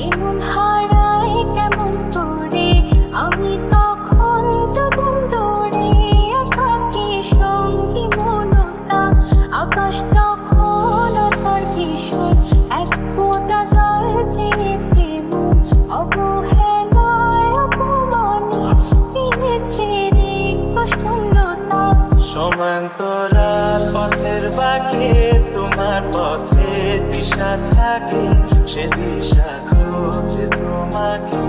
এমন হারাই কেমন করে আমি তখন যখন দৌড়ে একাকী সঙ্গী মনতা আকাশ যখন তার ভীষণ এক ফোঁটা জল চেয়েছে মন অবহেলায় অপমানে পেয়েছে রিক্ত শূন্যতা। সমান্তরাল পথের বাঁকে তোমার পথের দিশা থাকে, সে দিশা খোঁজে তোমাকে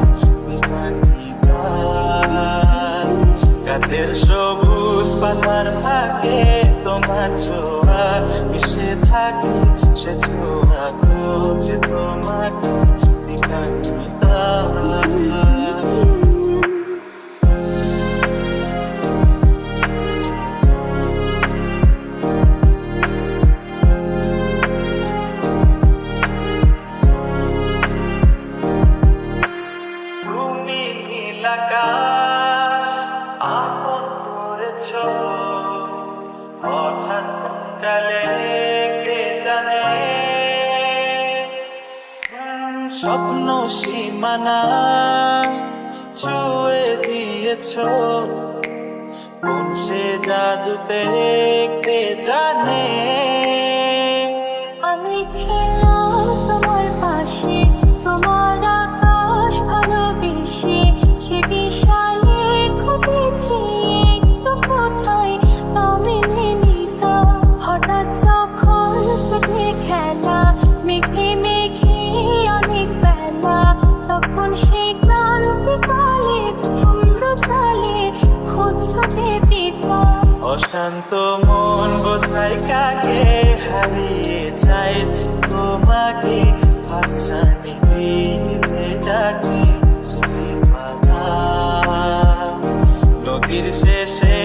গাছের সবুজ পাতার ফাঁকে তোমার ছোঁয়া মিশে থাকে, সে ছোঁয়া খোঁজে তোমাকে দিবানিতা। আকাশ আপন করেছ হঠাৎ কালে কে জানে, স্বপ্ন সীমানা ছুঁয়ে দিয়েছ কোন সে জাদুতে কে জানে। আমি ছিলাম তোমার পাশে, তোমার আকাশ ভালোবেসে, সে বিশালে খুঁজেছি একটু কোথায় তবে নিতা। হঠাৎ যখন ছুটে খেলা মেঘে মেঘে অনেক বেলা, তখন সে ক্লান্তি কালে ধূম্র জালে খুঁজছো যে পিতা। অশান্ত মন বোঝাই কাকে হারিয়ে চাইছি তোমাকে, হাতছানি দিয়ে ডাকে নদীর শেষে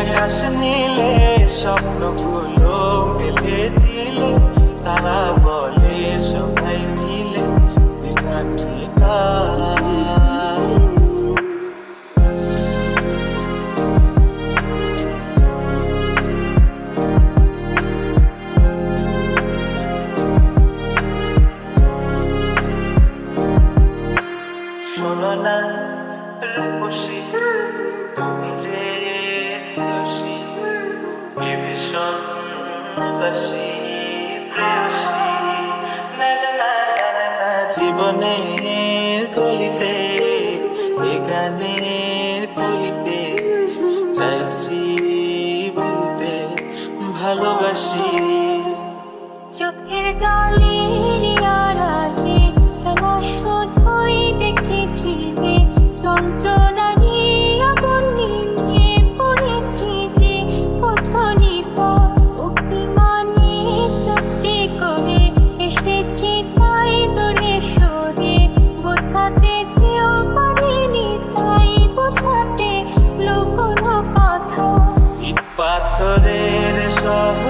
আকাশ নীলে স্বপ্নগুলো মেলে দিলে, তারা বলে সবাই মিলে দিবানিতা। শোনো না রূপসী তুমি যে শ্রেয়সী এ ভীষণ উদাসী প্রেয়সী, জীবনের কলিতে এ গানের কলিতে চাইছি বলতে ভালোবাসি। চোখের জলের আড়ালে খেলা শুধুই দেখেছি রে, যন্ত্রণা নিয়ে আগুন নিয়ে পড়েছি যে কথনিতা। অভিমানে চুক্তি করে এসেছি তাই দূরে সরে, বোঝাতে চেয়েও পারিনি তাই বোঝাতে লুকোনো কথা। ইট পাথরের শহর